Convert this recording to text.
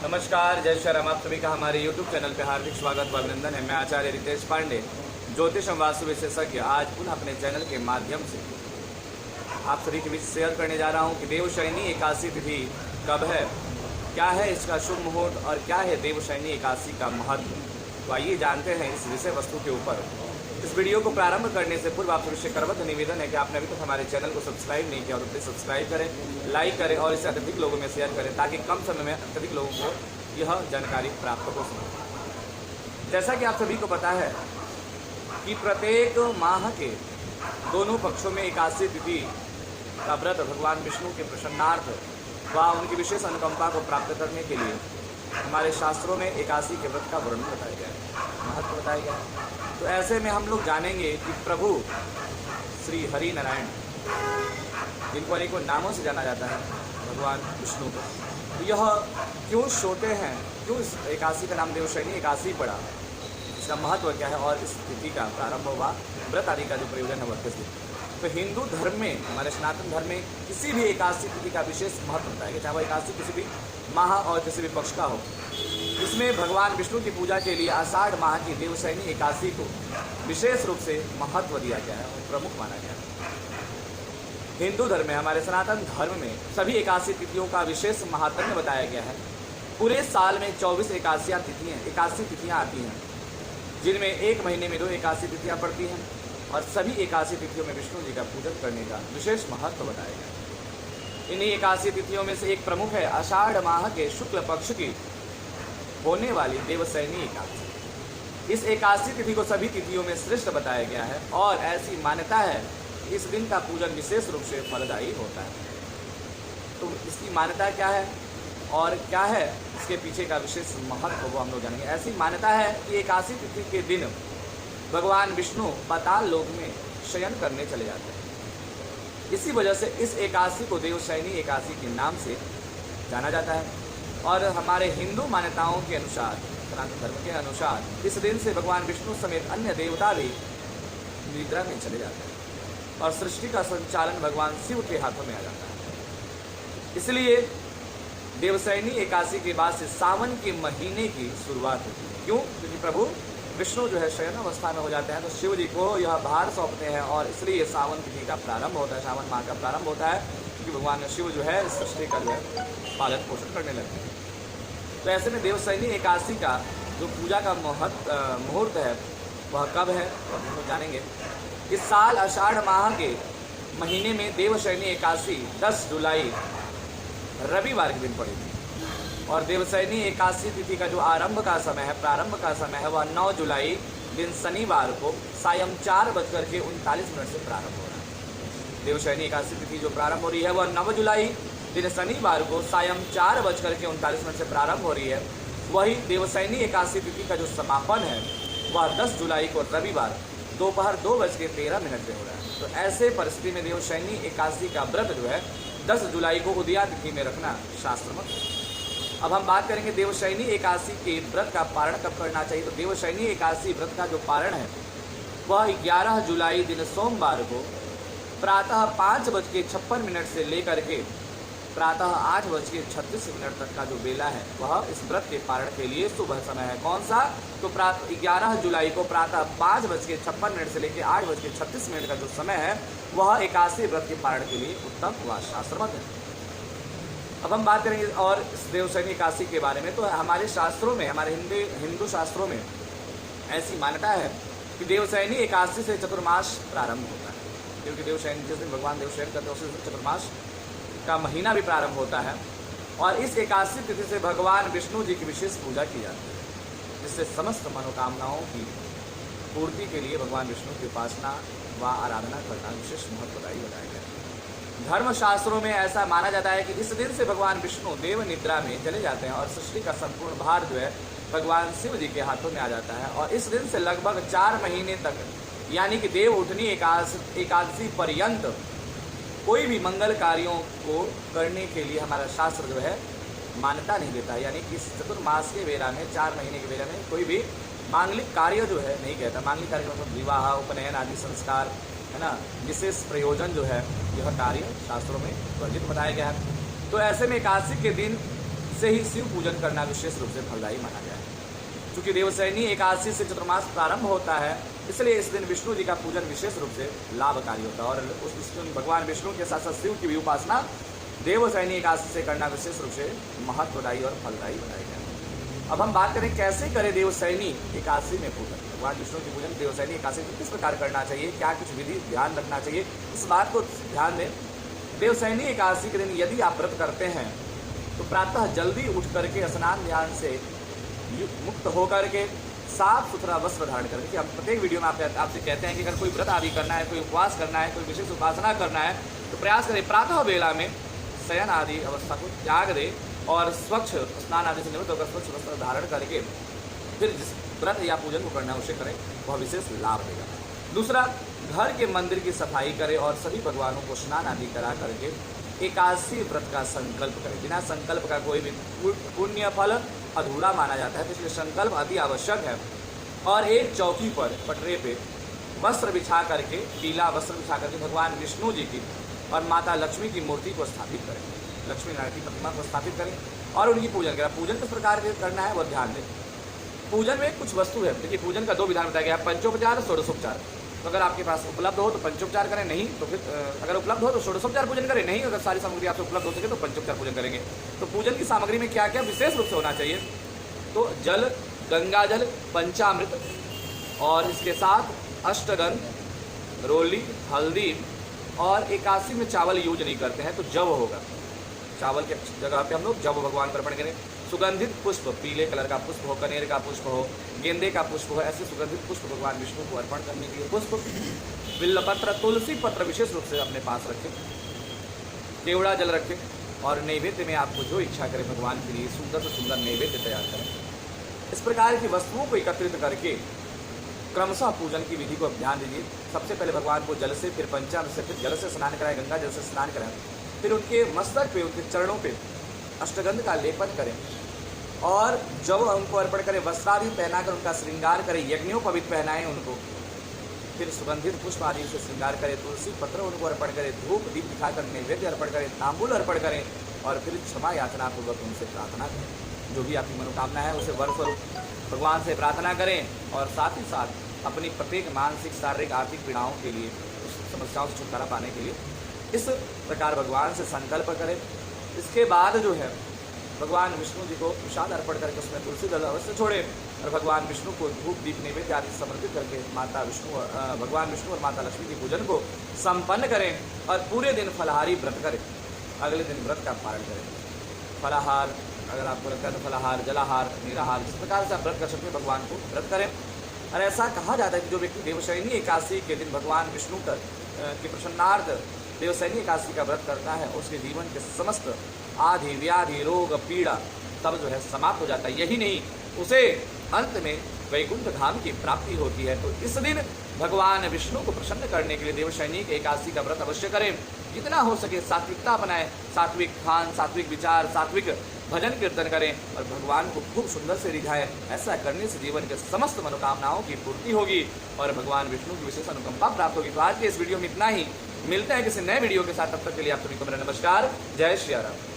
नमस्कार, जय श्री राम। आप सभी का हमारे YouTube चैनल पे हार्दिक स्वागत व अभिनंदन है। मैं आचार्य रितेश पांडे, ज्योतिष एवं वास्तु विशेषज्ञ, आज पुनः अपने चैनल के माध्यम से आप सभी के बीच शेयर करने जा रहा हूं कि देवशयनी एकादशी तिथि कब है, क्या है इसका शुभ मुहूर्त और क्या है देवशयनी एकादशी का महत्व। तो आइए जानते हैं इस विषय वस्तु के ऊपर। इस वीडियो को प्रारंभ करने से पूर्व आप सभी से करबद्ध निवेदन है कि आपने अभी तक हमारे चैनल को सब्सक्राइब नहीं किया और प्लीज सब्सक्राइब करें, लाइक करें और इसे अत्यधिक लोगों में शेयर करें ताकि कम समय में अत्यधिक लोगों को यह जानकारी प्राप्त हो सके। जैसा कि आप सभी को पता है कि प्रत्येक माह के दोनों पक्षों में एकादशी तिथि का व्रत भगवान विष्णु के प्रसन्नार्थ व उनकी विशेष अनुकंपा को प्राप्त करने के लिए हमारे शास्त्रों में एकादशी के व्रत का वर्णन बताया गया है, महत्व बताया गया है। तो ऐसे में हम लोग जानेंगे कि प्रभु श्री हरि नारायण, जिनको अनेकों नामों से जाना जाता है, भगवान विष्णु को, तो यह क्यों सोते हैं, क्यों इस एकादशी का नाम देवशयनी एकादशी पड़ा, इसका महत्व क्या है और इस तिथि का प्रारंभ हुआ व्रत आदि का जो प्रयोजन है वह किस लिए। तो हिंदू धर्म में, हमारे सनातन धर्म में किसी भी एकादशी तिथि का विशेष महत्व होता है, चाहे वह एकादशी किसी भी माह और किसी भी पक्ष का हो। इसमें भगवान विष्णु की पूजा के लिए आषाढ़ माह की देवशयनी एकादशी को विशेष रूप से महत्व दिया गया है और प्रमुख माना गया है। हिंदू धर्म में, हमारे सनातन धर्म में सभी एकादशी तिथियों का विशेष महात्म्य बताया गया है। पूरे साल में 24 एकादशी तिथियां आती हैं, जिनमें एक महीने में 2 एकादशी तिथियां पड़ती हैं और सभी एकादशी तिथियों में विष्णु जी का पूजन करने का विशेष महत्व बताया गया है। इन्हीं एकादशी तिथियों में से एक प्रमुख है आषाढ़ माह के शुक्ल पक्ष की होने वाली देवशयनी एकादशी। इस एकादशी तिथि को सभी तिथियों में श्रेष्ठ बताया गया है और ऐसी मान्यता है कि इस दिन का पूजन विशेष रूप से फलदायी होता है। तो इसकी मान्यता क्या है और क्या है इसके पीछे का विशेष महत्व, वो हम लोग जानेंगे। ऐसी मान्यता है कि एकादशी तिथि के दिन भगवान विष्णु पाताल लोक में शयन करने चले जाते हैं। इसी वजह से इस एकादशी को देवशयनी एकादशी के नाम से जाना जाता है। और हमारे हिंदू मान्यताओं के अनुसार, सनातन धर्म के अनुसार, इस दिन से भगवान विष्णु समेत अन्य देवता भी निद्रा में चले जाते हैं और सृष्टि का संचालन भगवान शिव के हाथों में आ जाता है। इसलिए देवशयनी एकादशी के बाद से सावन के महीने की शुरुआत होती है। क्यों? क्योंकि प्रभु विष्णु जो है शयन अवस्था में हो जाते हैं, तो शिव जी को यह भार सौंपते हैं और इसलिए सावन तिथि का प्रारंभ होता है, सावन माह का प्रारंभ होता है, क्योंकि भगवान शिव जो है सृष्टि का जो है पालन पोषण करने लगते हैं। तो ऐसे में देवशयनी एकादशी का जो पूजा का मुहूर्त है वह कब है और हम लोग जानेंगे। इस साल आषाढ़ माह के महीने में देवशयनी एकादशी 10 जुलाई रविवार के दिन पड़ेगी और देवशयनी एकादशी तिथि का जो प्रारंभ का समय है वह 9 जुलाई दिन शनिवार को सायं 4:39 से प्रारंभ हो रहा है। देवशयनी एकादशी तिथि जो प्रारंभ हो रही है वह 9 जुलाई दिन शनिवार को सायं 4:39 से प्रारंभ हो रही है। वही देवशयनी एकादशी तिथि का जो समापन है वह 10 जुलाई को रविवार दोपहर 2:13 से हो रहा है। तो ऐसे परिस्थिति में देवशयनी एकादशी का व्रत जो है 10 जुलाई को उदया तिथि में रखना शास्त्रमत। अब हम बात करेंगे देवशयनी एकादशी के व्रत का पारण कब करना चाहिए। तो देवशयनी एकादशी व्रत का जो पारण है वह 11 जुलाई दिन सोमवार को प्रातः 5:56 से लेकर के प्रातः 8:36 तक का जो बेला है वह इस व्रत के पारण के लिए शुभ समय है। कौन सा? तो 11 जुलाई को प्रातः 5:56 से लेकर 8:36 का जो समय है वह एकादशी व्रत के पारण के लिए उत्तम व शास्त्रमत है। अब हम बात करेंगे और इस देवशयनी एकादशी के बारे में। तो हमारे शास्त्रों में, हमारे हिंदू शास्त्रों में ऐसी मान्यता है कि देवशयनी एकादशी से चतुर्मास प्रारंभ होता है, क्योंकि देवशयनी जिस दिन भगवान देवशयन करते हैं उस दिन चतुर्मास का महीना भी प्रारंभ होता है और इस एकादशी तिथि से भगवान विष्णु जी की विशेष पूजा की जाती है, जिससे समस्त मनोकामनाओं की पूर्ति के लिए भगवान विष्णु की उपासना व आराधना करना विशेष महत्वदायी बताया गया है। धर्मशास्त्रों में ऐसा माना जाता है कि इस दिन से भगवान विष्णु देव निद्रा में चले जाते हैं और सृष्टि का संपूर्ण भार जो है भगवान शिव जी के हाथों में आ जाता है और इस दिन से लगभग 4 महीने तक, यानी कि देव उठनी एकादशी पर्यंत कोई भी मंगल कार्यों को करने के लिए हमारा शास्त्र जो है मान्यता नहीं देता। यानी कि इस चतुर्मास के बेला में, 4 महीने के बेला में कोई भी मांगलिक कार्य जो है नहीं कहता। मांगलिक कार्य मतलब विवाह, उपनयन आदि संस्कार है ना, विशेष प्रयोजन जो है यह कार्य शास्त्रों में वर्णित बताया गया है। तो ऐसे में एकादशी के दिन से ही शिव पूजन करना विशेष रूप से फलदायी माना गया है। चूँकि देवशयनी एकादशी से चतुर्मास प्रारंभ होता है, इसलिए इस दिन विष्णु जी का पूजन विशेष रूप से लाभकारी होता है और उस दिन भगवान विष्णु के साथ साथ शिव की भी उपासना देवशयनी एकादशी से करना विशेष रूप से महत्वदायी और फलदायी बनाया गया है। अब हम बात करें कैसे करें देवशयनी एकादशी में पूजन। भगवान विष्णु की पूजन देवशयनी एकादशी में किस प्रकार करना चाहिए, क्या कुछ विधि ध्यान रखना चाहिए, इस बात को ध्यान दें। देवशयनी एकादशी के दिन यदि आप व्रत करते हैं तो प्रातः जल्दी उठ करके स्नान ध्यान से मुक्त होकर के साफ सुथरा वस्त्र धारण करके, कि हम प्रत्येक वीडियो में आपसे कहते हैं कि अगर कोई व्रत आदि करना है, कोई उपवास करना है, कोई विशेष उपासना करना है तो प्रयास करें प्रातः वेला में शयन आदि अवस्था को त्याग दे और स्वच्छ स्नान आदि से निवृत्त होकर स्वच्छ वस्त्र धारण करके फिर जिस व्रत या पूजन को करना है उसे करें, वह विशेष लाभ देगा। दूसरा, घर के मंदिर की सफाई करें और सभी भगवानों को स्नान आदि करा करके एकादशी व्रत का संकल्प करें। बिना संकल्प का कोई भी पुण्य फल अधूरा माना जाता है, तो इसलिए संकल्प अति आवश्यक है। और एक चौकी पर पटरे पे वस्त्र बिछा करके, पीला वस्त्र बिछा करके भगवान विष्णु जी की और माता लक्ष्मी की मूर्ति को स्थापित करें, लक्ष्मी नारायण की प्रतिमा को स्थापित करें और उनकी पूजन करें। पूजन किस प्रकार से करना है वह ध्यान दें। पूजन में कुछ वस्तु है, देखिए पूजन का 2 विधान बताया गया है, पंचोपचार और षोडशोपचार। तो अगर आपके पास उपलब्ध हो तो पंचोपचार करें, नहीं तो फिर अगर उपलब्ध हो तो षोडशोपचार पूजन करें, नहीं अगर सारी सामग्री आपसे उपलब्ध हो सके तो पंचोपचार पूजन करेंगे। तो पूजन की सामग्री में क्या क्या विशेष रूप से होना चाहिए, तो जल, गंगा जल, पंचामृत और इसके साथ अष्टगंध, रोली, हल्दी और एकादशी में चावल यूज नहीं करते हैं तो जव होगा। चावल के जगह पे हम लोग जव भगवान को अर्पण करें। सुगंधित पुष्प, पीले कलर का पुष्प हो, कनेर का पुष्प हो, गेंदे का पुष्प हो, ऐसे सुगंधित पुष्प भगवान विष्णु को अर्पण करने के लिए पुष्प, बिल्वपत्र, तुलसी पत्र विशेष रूप से अपने पास रखें, केवड़ा जल रखें और नैवेद्य में आपको जो इच्छा करें भगवान के लिए सुंदर से सुंदर नैवेद्य तैयार करें। इस प्रकार की वस्तुओं को एकत्रित करके क्रमशः पूजन की विधि को ध्यान दीजिए। सबसे पहले भगवान को जल से, फिर पंचामृत से, फिर जल से स्नान कराएं, गंगा जल से स्नान कराएं, फिर उनके मस्तक पे, उनके चरणों पे अष्टगंध का लेपन करें और जब उनको अर्पण करें, वस्त्रादि पहनाकर उनका श्रृंगार करें, यज्ञोपवीत पहनाएं उनको, फिर सुगंधित पुष्प आदि से श्रृंगार करें, तुलसी पत्र उनको अर्पण करें, धूप दीप दिखाकर नैवेद्य अर्पण करें, तांबूल अर्पण करें और फिर क्षमा याचना पूर्वक उनसे प्रार्थना करें। जो भी आपकी मनोकामना है उसे वर स्वरूप भगवान से प्रार्थना करें और साथ ही साथ अपनी प्रत्येक मानसिक, शारीरिक, आर्थिक पीड़ाओं के लिए, उस समस्याओं से छुटकारा पाने के लिए इस प्रकार भगवान से संकल्प करें। इसके बाद जो है भगवान विष्णु जी को प्रसाद अर्पण करके उसमें तुलसी दल अवश्य छोड़े और भगवान विष्णु को धूप दीप नैवेद्य आदि समर्पित करके भगवान विष्णु और माता लक्ष्मी की पूजन को संपन्न करें और पूरे दिन फलाहारी व्रत करें। अगले दिन व्रत का पालन करें। फलाहार अगर आपको लगता है तो फलाहार, जलाहार, निराहार, जिस प्रकार से आप व्रत कर सकते हैं भगवान को व्रत करें। और ऐसा कहा जाता है कि जो व्यक्ति देवशयनी एकादशी के दिन भगवान विष्णु की प्रसन्नार्थ देवशयनी एकादशी का व्रत करता है, उसके जीवन के समस्त आधि, व्याधि, रोग, पीड़ा सब जो है समाप्त हो जाता है। यही नहीं, उसे अंत में वैकुंठ धाम की प्राप्ति होती है। तो इस दिन भगवान विष्णु को प्रसन्न करने के लिए देवशयनी एकादशी का व्रत अवश्य करें। जितना हो सके सात्विकता अपनाएं, सात्विक खान, सात्विक विचार, सात्विक भजन कीर्तन करें और भगवान को खूब सुंदर से रिझाएं। ऐसा करने से जीवन के समस्त मनोकामनाओं की पूर्ति होगी और भगवान विष्णु की विशेष अनुकंपा प्राप्त होगी। तो आज के इस वीडियो में इतना ही, मिलते हैं किसी नए वीडियो के साथ। तब तक के लिए आप सभी को मेरा नमस्कार। जय श्री राम।